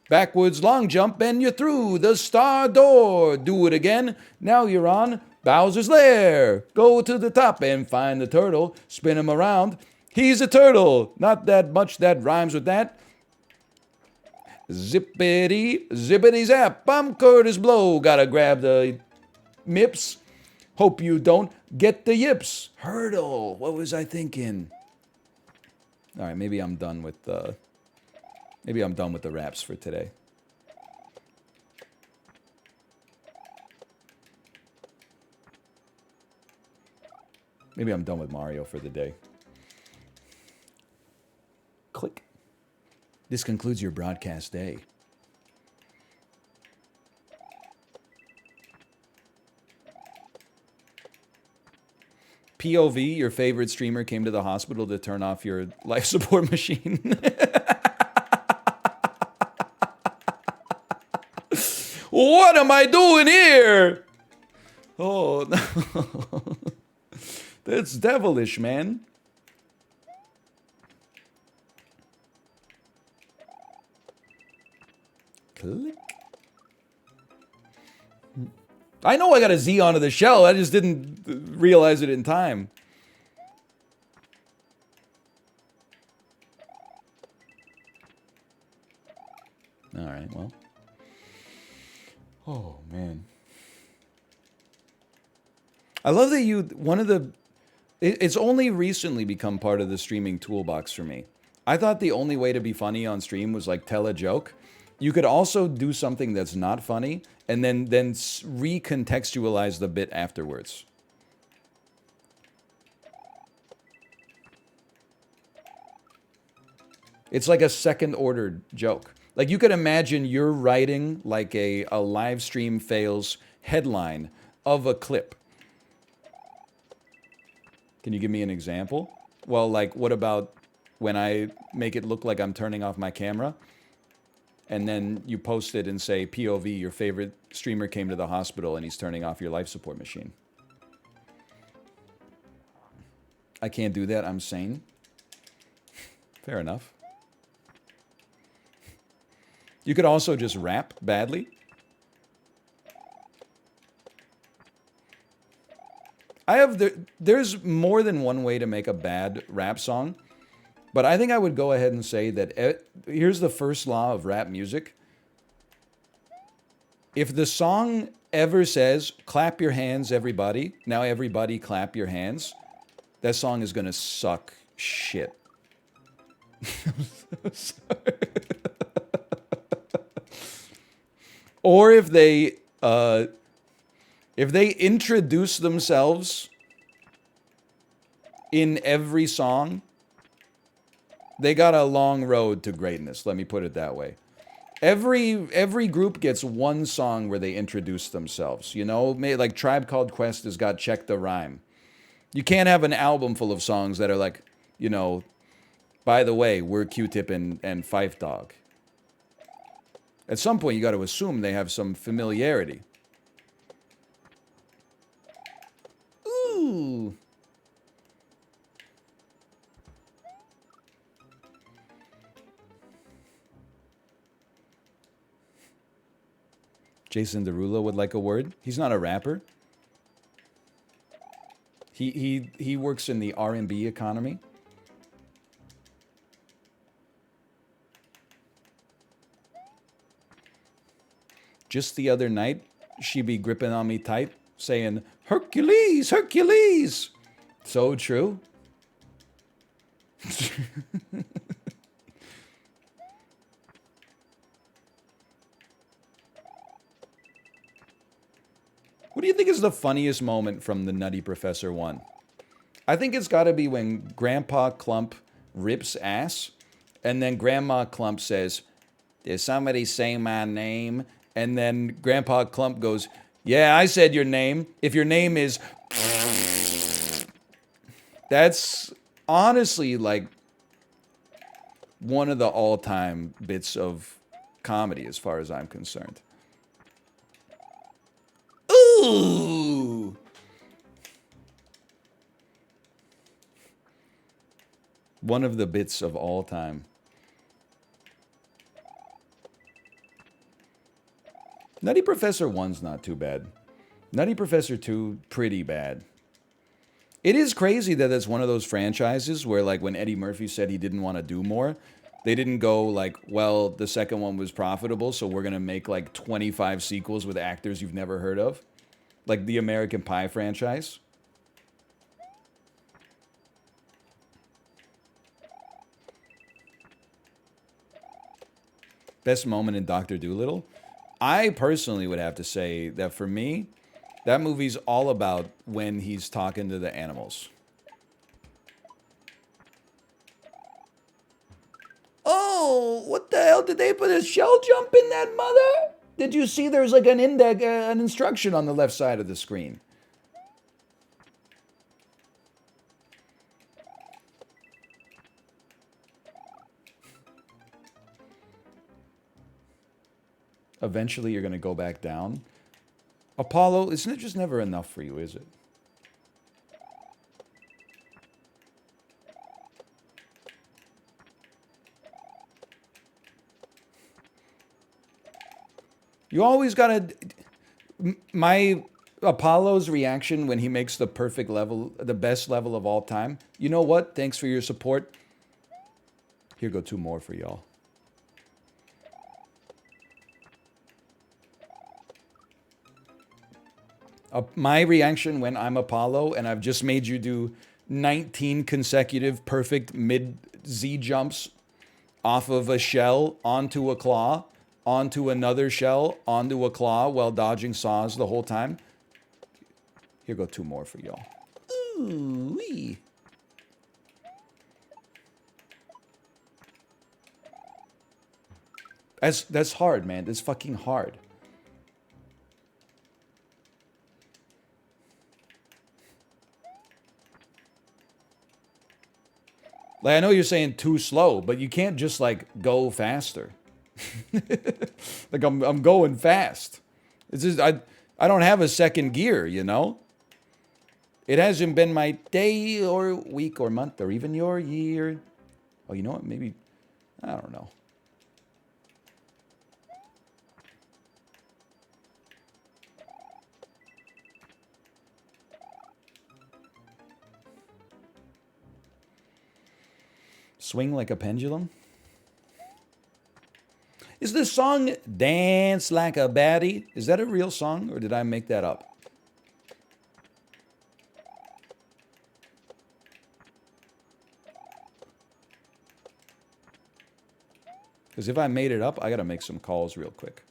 Speaker 2: Backwards long jump and you're through the star door. Do it again. Now you're on Bowser's Lair. Go to the top and find the turtle. Spin him around. He's a turtle. Not that much that rhymes with that. Zippity, zippity zap. I'm Curtis Blow. Gotta grab the mips. Hope you don't get the yips. Hurdle. What was I thinking? All right, maybe I'm done with the raps for today. Maybe I'm done with Mario for the day. Click. This concludes your broadcast day. POV, your favorite streamer came to the hospital to turn off your life support machine. What am I doing here? Oh, no. That's devilish, man. Click. I know I got a Z onto the shell. I just didn't realize it in time. All right, well. Oh, man. I love that it's only recently become part of the streaming toolbox for me. I thought the only way to be funny on stream was like tell a joke. You could also do something that's not funny and then recontextualize the bit afterwards. It's like a second order joke. Like you could imagine you're writing like a live stream fails headline of a clip. Can you give me an example? Well, like, what about when I make it look like I'm turning off my camera? And then you post it and say, POV, your favorite streamer came to the hospital and he's turning off your life support machine. I can't do that, I'm sane. Fair enough. You could also just rap badly. There's more than one way to make a bad rap song, but I think I would go ahead and say that here's the first law of rap music. If the song ever says, clap your hands, everybody, now everybody clap your hands, that song is going to suck shit. Or if they introduce themselves in every song, they got a long road to greatness, let me put it that way. Every group gets one song where they introduce themselves, you know? Like Tribe Called Quest has got Check the Rhyme. You can't have an album full of songs that are like, you know, by the way, we're Q-Tip and Fife Dog. At some point, you got to assume they have some familiarity. Ooh. Jason Derulo would like a word. He's not a rapper. He works in the R&B economy. Just the other night, she be gripping on me tight, saying, Hercules, Hercules. So true. What do you think is the funniest moment from the Nutty Professor 1? I think it's got to be when Grandpa Clump rips ass, and then Grandma Clump says, did somebody say my name? And then Grandpa Clump goes, yeah, I said your name. If your name is... That's honestly like one of the all-time bits of comedy as far as I'm concerned. Ooh! One of the bits of all time. Nutty Professor 1's not too bad. Nutty Professor 2, pretty bad. It is crazy that it's one of those franchises where, like, when Eddie Murphy said he didn't want to do more, they didn't go, like, well, the second one was profitable, so we're going to make, like, 25 sequels with actors you've never heard of. Like the American Pie franchise. Best moment in Dr. Dolittle? I personally would have to say that for me, that movie's all about when he's talking to the animals. Oh, what the hell? Did they put a shell jump in that mother? Did you see there's like an index, an instruction on the left side of the screen? Eventually, you're going to go back down. Apollo, isn't it just never enough for you, is it? You always gotta. My Apollo's reaction when he makes the perfect level, the best level of all time. You know what? Thanks for your support. Here go 2 more for y'all. My reaction when I'm Apollo and I've just made you do 19 consecutive perfect mid Z jumps off of a shell onto a claw, onto another shell, onto a claw while dodging saws the whole time. Here go 2 more for y'all. Ooh-wee. That's hard, man. That's fucking hard. Like, I know you're saying too slow, but you can't just, like, go faster. Like, I'm going fast. It's just, I don't have a second gear, you know? It hasn't been my day or week or month or even your year. Oh, you know what? Maybe, I don't know. Swing like a pendulum? Is the song Dance Like a Baddie? Is that a real song or did I make that up? Because if I made it up, I gotta make some calls real quick.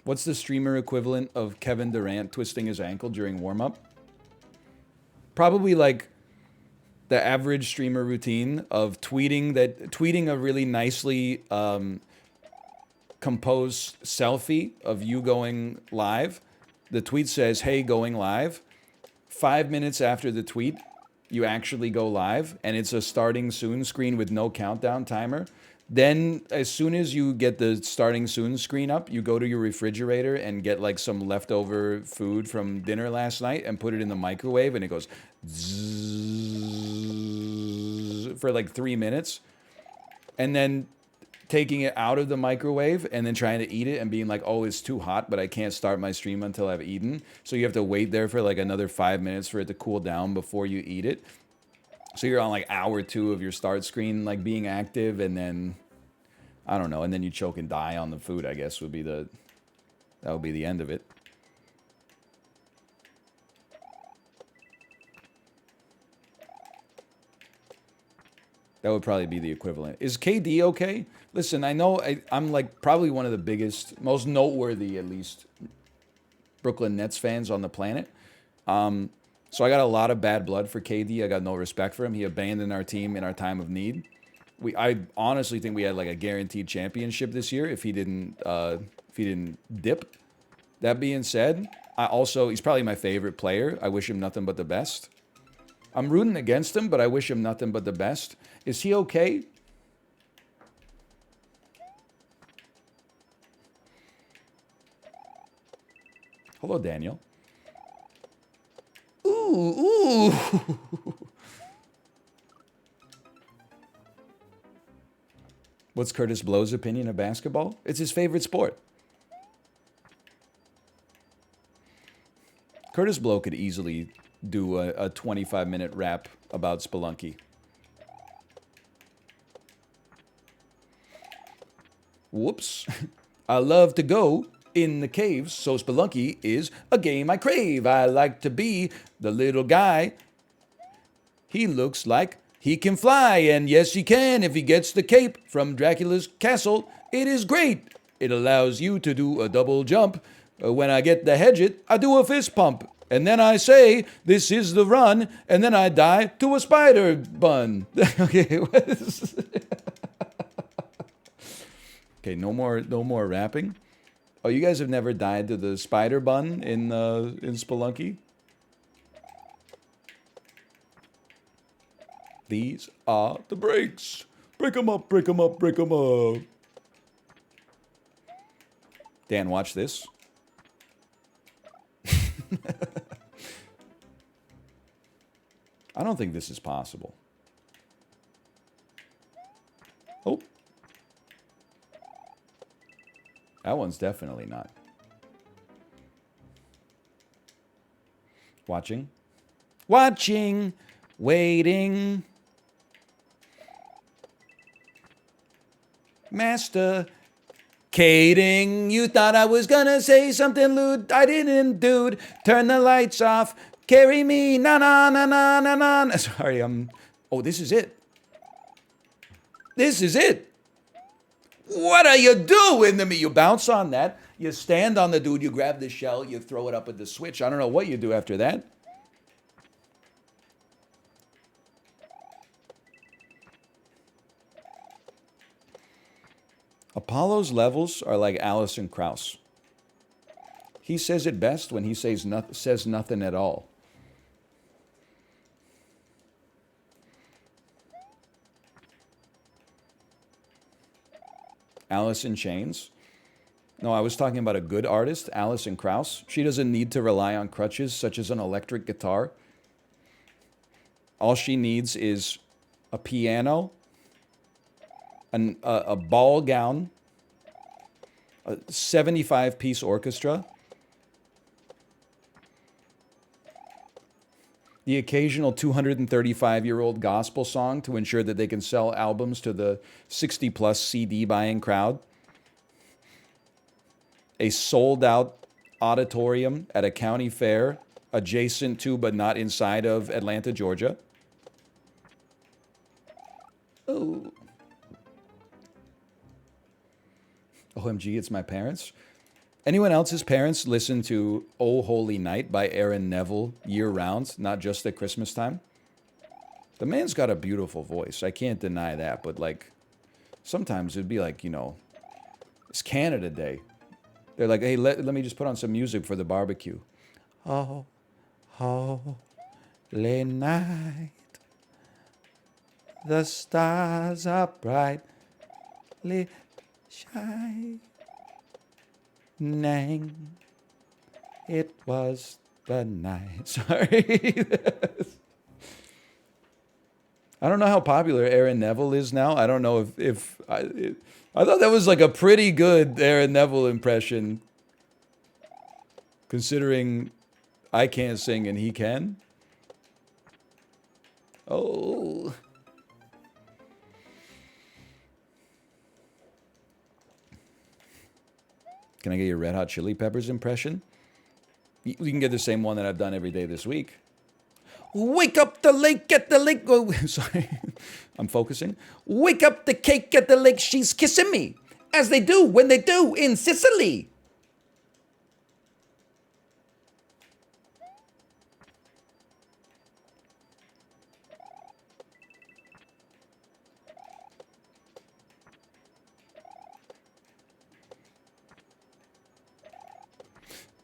Speaker 2: What's the streamer equivalent of Kevin Durant twisting his ankle during warm-up? Probably like the average streamer routine of tweeting a really nicely composed selfie of you going live. The tweet says, "Hey, going live." 5 minutes after the tweet, you actually go live, and it's a starting soon screen with no countdown timer. Then, as soon as you get the starting soon screen up, you go to your refrigerator and get like some leftover food from dinner last night and put it in the microwave, and it goes zzzz for like 3 minutes. And then taking it out of the microwave and then trying to eat it and being like, oh, it's too hot, but I can't start my stream until I've eaten. So you have to wait there for like another 5 minutes for it to cool down before you eat it. So you're on like hour 2 of your start screen, like being active, and then, I don't know, and then you choke and die on the food, I guess that would be the end of it. That would probably be the equivalent. Is KD okay? Listen, I know I'm like probably one of the biggest, most noteworthy, at least, Brooklyn Nets fans on the planet. So I got a lot of bad blood for KD. I got no respect for him. He abandoned our team in our time of need. I honestly think we had like a guaranteed championship this year if he didn't dip. That being said, he's probably my favorite player. I wish him nothing but the best. I'm rooting against him, but I wish him nothing but the best. Is he okay? Hello, Daniel. Ooh. What's Curtis Blow's opinion of basketball? It's his favorite sport. Curtis Blow could easily do a 25-minute rap about Spelunky. Whoops. I love to go in the caves, so Spelunky is a game I crave. I like to be the little guy. He looks like he can fly, and yes, he can if he gets the cape from Dracula's castle. It is great. It allows you to do a double jump. When I get the hedget, I do a fist pump. And then I say, this is the run, and then I die to a spider bun. Okay, okay, no more rapping. Oh, you guys have never died to the spider bun in Spelunky? These are the breaks. Break 'em up, break 'em up, break 'em up. Dan, watch this. I don't think this is possible. Oh. That one's definitely not. Watching. Watching. Waiting. Master. Kading. You thought I was gonna say something lewd. I didn't, dude. Turn the lights off. Carry me. Na na na na na na. Sorry, oh, this is it. This is it. What are you doing to me? You bounce on that. You stand on the dude. You grab the shell. You throw it up with the switch. I don't know what you do after that. Apollo's levels are like Alison Krauss. He says it best when he says nothing at all. Alice in Chains. No, I was talking about a good artist, Alison Krauss. She doesn't need to rely on crutches such as an electric guitar. All she needs is a piano, a ball gown, a 75-piece orchestra, the occasional 235-year-old gospel song to ensure that they can sell albums to the 60-plus CD-buying crowd, a sold-out auditorium at a county fair adjacent to but not inside of Atlanta, Georgia. Oh. OMG, it's my parents. Anyone else's parents listen to Oh Holy Night by Aaron Neville year-round, not just at Christmas time? The man's got a beautiful voice. I can't deny that. But, like, sometimes it'd be like, you know, it's Canada Day. They're like, hey, let me just put on some music for the barbecue. Oh, holy night, the stars are brightly shining. It was the night. Sorry. I don't know how popular Aaron Neville is now. I don't know if I thought that was like a pretty good Aaron Neville impression, considering I can't sing and he can. Oh. Can I get your Red Hot Chili Peppers impression? You can get the same one that I've done every day this week. Wake up the lake at the lake. Oh, sorry, I'm focusing. Wake up the cake at the lake. She's kissing me, as they do when they do in Sicily.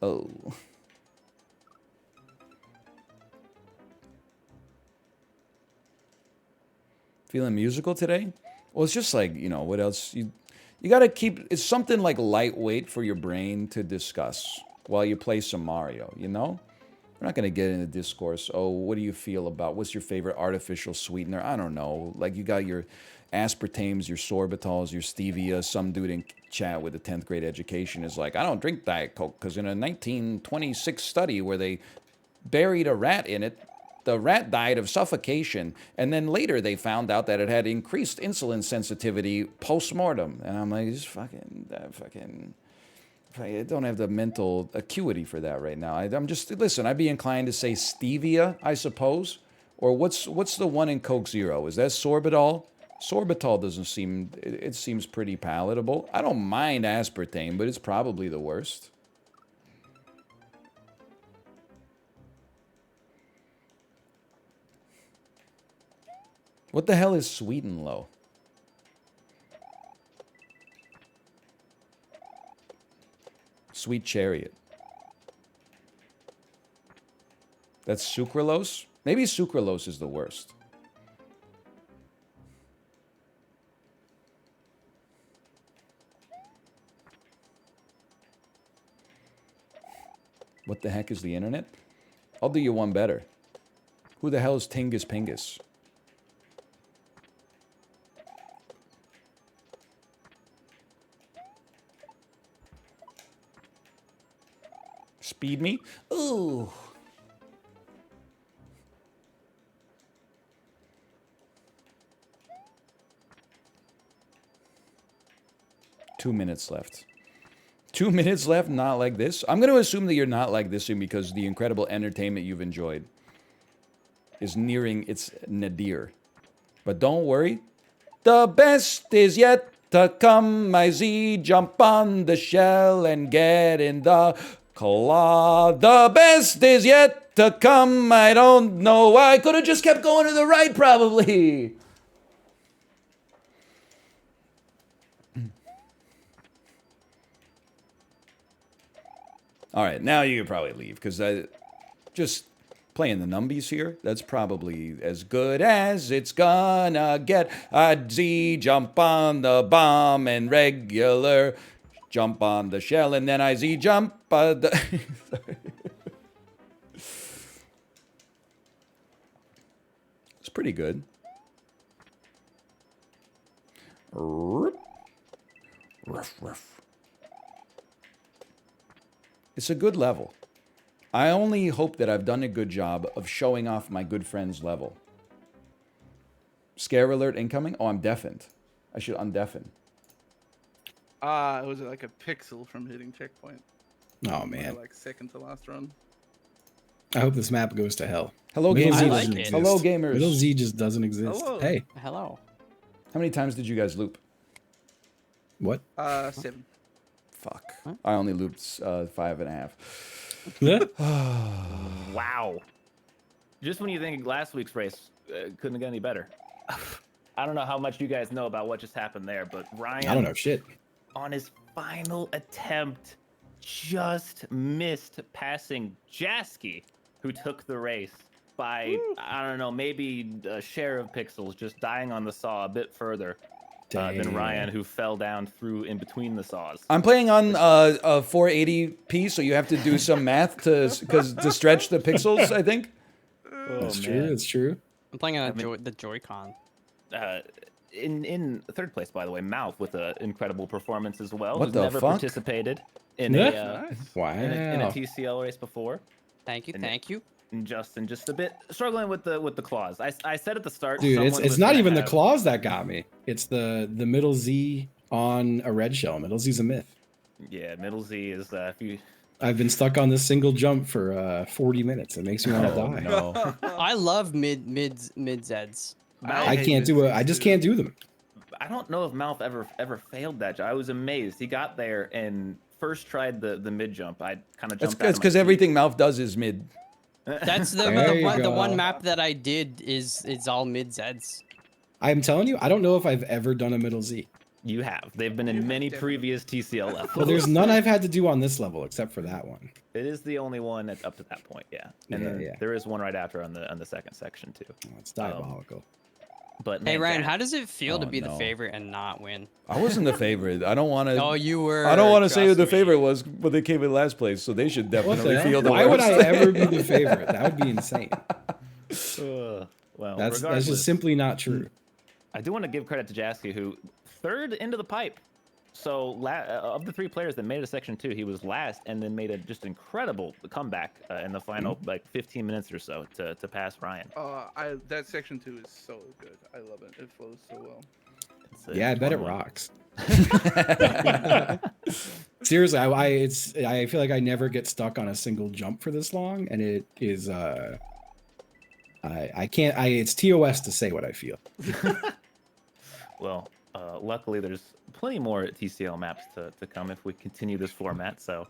Speaker 2: Oh. Feeling musical today? Well, it's just like, you know, what else? You got to keep, it's something like lightweight for your brain to discuss while you play some Mario, you know? We're not going to get into discourse. Oh, what do you feel about, what's your favorite artificial sweetener? I don't know. Like, you got your aspartames, your sorbitols, your stevia. Some dude in chat with a 10th grade education is like, I don't drink Diet Coke because in a 1926 study where they buried a rat in it, the rat died of suffocation, and then later they found out that it had increased insulin sensitivity post-mortem. And I'm like, just I don't have the mental acuity for that right now. I'm just, listen, I'd be inclined to say stevia, I suppose. Or what's the one in Coke Zero? Is that sorbitol? Sorbitol doesn't seem, it seems pretty palatable. I don't mind aspartame, but it's probably the worst. What the hell is Sweet and Low? Sweet Chariot. That's sucralose? Maybe sucralose is the worst. What the heck is the internet? I'll do you one better. Who the hell is Tingus Pingus? Speed me? Ooh. Two minutes left. 2 minutes left, not like this. I'm going to assume that you're not like this because the incredible entertainment you've enjoyed is nearing its nadir. But don't worry. The best is yet to come, my Z. Jump on the shell and get in the claw. The best is yet to come. I don't know why. I could have just kept going to the right, probably. All right, now you can probably leave because I just playing the numbies here. That's probably as good as it's gonna get. I'd Z jump on the bomb and regular jump on the shell, and then I Z jump. It's pretty good. Ruff, ruff. It's a good level. I only hope that I've done a good job of showing off my good friend's level. Scare alert incoming? Oh, I'm deafened. I should undeafen.
Speaker 5: It was like a pixel from hitting checkpoint.
Speaker 3: Oh man,
Speaker 5: Like second to last run.
Speaker 3: I hope this map goes to hell.
Speaker 2: Hello,
Speaker 3: Middle
Speaker 2: gamers.
Speaker 3: Z
Speaker 4: I like
Speaker 3: doesn't
Speaker 4: it.
Speaker 3: exist.
Speaker 2: Hello, gamers.
Speaker 3: Middle Z just doesn't exist.
Speaker 5: Hello.
Speaker 3: Hey,
Speaker 4: Hello.
Speaker 2: How many times did you guys loop?
Speaker 3: what?
Speaker 5: 7.
Speaker 2: Fuck. I only looped 5.5.
Speaker 1: Wow. Just when you think last week's race couldn't get any better. I don't know how much you guys know about what just happened there, but Ryan,
Speaker 3: I don't know shit.
Speaker 1: on his final attempt, just missed passing Jasky, who took the race by, I don't know, maybe a share of pixels, just dying on the saw a bit further than
Speaker 3: Damn.
Speaker 1: Ryan, who fell down through in between the saws.
Speaker 2: I'm playing on 480p, so you have to do some math to stretch the pixels, I think.
Speaker 3: That's
Speaker 1: Oh,
Speaker 3: true.
Speaker 1: man.
Speaker 3: That's true.
Speaker 4: I'm playing on the Joy-Con.
Speaker 1: In third place, by the way, Mouth with an incredible performance as well.
Speaker 2: What
Speaker 1: who's
Speaker 2: the
Speaker 1: never
Speaker 2: fuck?
Speaker 1: participated in
Speaker 3: Yeah. Wow.
Speaker 1: in a TCL race before.
Speaker 4: Thank you,
Speaker 1: And
Speaker 4: thank you.
Speaker 1: And Justin just a bit struggling with the claws. I said at the start,
Speaker 3: Dude,
Speaker 1: someone
Speaker 3: it's
Speaker 1: was
Speaker 3: not
Speaker 1: gonna
Speaker 3: even the
Speaker 1: have-
Speaker 3: claws that got me. It's the middle Z on a red shell. Middle Z's a myth.
Speaker 1: Yeah, middle Z is if you.
Speaker 3: I've been stuck on this single jump for 40 minutes. It makes me want to
Speaker 2: Oh,
Speaker 3: die.
Speaker 2: no.
Speaker 4: I love mid Zeds.
Speaker 3: I can't do it. I just can't do them.
Speaker 1: I don't know if Mouth ever failed that. I was amazed. He got there and first tried the mid jump. I kind of
Speaker 2: That's
Speaker 1: jumped. That's
Speaker 2: because everything Mouth does is mid.
Speaker 4: That's
Speaker 3: There you
Speaker 4: the one
Speaker 3: go.
Speaker 4: map that I did is all mid Zeds.
Speaker 3: I'm telling you, I don't know if I've ever done a middle Z.
Speaker 1: You have. They've been in many previous TCL levels.
Speaker 3: Well, there's none I've had to do on this level except for that one.
Speaker 1: It is the only one that's up to that point, yeah. And
Speaker 3: Yeah,
Speaker 1: then
Speaker 3: yeah.
Speaker 1: there is one right after on the second section too.
Speaker 3: Oh, it's diabolical.
Speaker 1: But
Speaker 4: Hey
Speaker 1: man,
Speaker 4: Ryan,
Speaker 1: Jack-
Speaker 4: how does it feel to
Speaker 2: Oh,
Speaker 4: be the
Speaker 2: no.
Speaker 4: favorite and not win?
Speaker 2: I wasn't the favorite. I don't want to.
Speaker 4: Oh, you were.
Speaker 2: I don't want to say who
Speaker 4: trust
Speaker 2: the
Speaker 4: me.
Speaker 2: favorite was, but they came in last place, so they should
Speaker 3: What
Speaker 2: definitely
Speaker 3: the
Speaker 2: feel
Speaker 3: hell?
Speaker 2: the
Speaker 3: Why would I
Speaker 2: worst.
Speaker 3: ever be the favorite? That would be insane.
Speaker 1: well,
Speaker 3: That's
Speaker 1: regardless,
Speaker 3: just simply not true.
Speaker 1: I do want to give credit to Jasky, who third into the pipe. So of the three players that made it to section 2, he was last, and then made a just incredible comeback in the final like 15 minutes or so to pass Ryan.
Speaker 5: That section 2 is so good. I love it. It flows so well.
Speaker 3: Yeah, I
Speaker 1: it's
Speaker 3: bet it
Speaker 1: one.
Speaker 3: rocks. Seriously, I feel like I never get stuck on a single jump for this long, and it is I can't it's TOS to say what I feel.
Speaker 1: Well, luckily there's plenty more TCL maps to come if we continue this format. So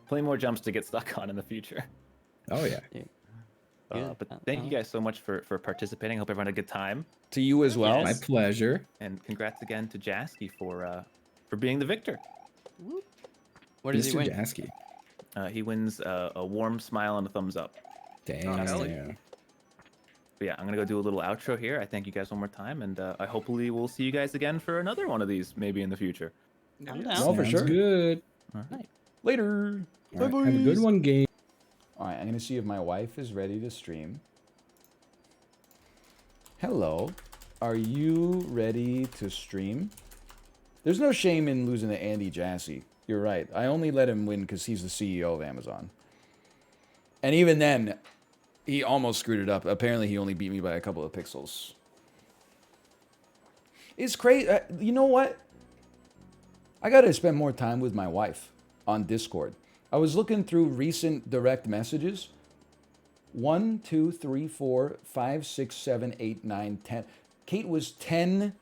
Speaker 1: plenty more jumps to get stuck on in the future.
Speaker 3: Oh yeah.
Speaker 4: Good.
Speaker 1: But thank you guys so much for participating. Hope everyone had a good time.
Speaker 2: To you as well.
Speaker 3: My pleasure.
Speaker 1: And congrats again to Jasky for being the victor.
Speaker 4: What does he
Speaker 3: Mr.
Speaker 4: win?
Speaker 3: Jasky.
Speaker 1: He wins a warm smile and a thumbs up.
Speaker 3: Damn.
Speaker 5: hell yeah.
Speaker 1: But yeah, I'm gonna go do a little outro here. I thank you guys one more time, and I hopefully we'll see you guys again for another one of these maybe in the future.
Speaker 4: I'm down.
Speaker 2: Oh, for
Speaker 3: Sounds
Speaker 2: sure.
Speaker 3: good.
Speaker 1: All right.
Speaker 2: Later.
Speaker 3: All right, have a good one, game.
Speaker 2: All right, I'm gonna see if my wife is ready to stream. Hello. Are you ready to stream? There's no shame in losing to Andy Jassy. You're right. I only let him win because he's the CEO of Amazon. And even then, he almost screwed it up. Apparently, he only beat me by a couple of pixels. It's crazy. You know what? I got to spend more time with my wife on Discord. I was looking through recent direct messages. 1, 2, 3, 4, 5, 6, 7, 8, 9, 10. Kate was 10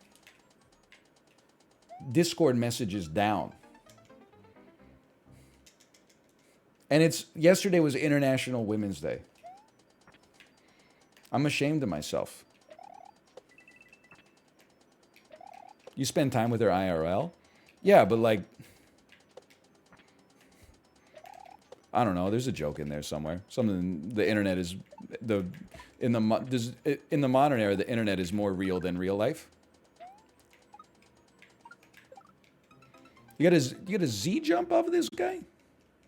Speaker 2: Discord messages down. And yesterday was International Women's Day. I'm ashamed of myself. You spend time with her IRL? Yeah, but like, I don't know. There's a joke in there somewhere. Something the internet is in the modern era, the internet is more real than real life. You got a Z jump off of this guy?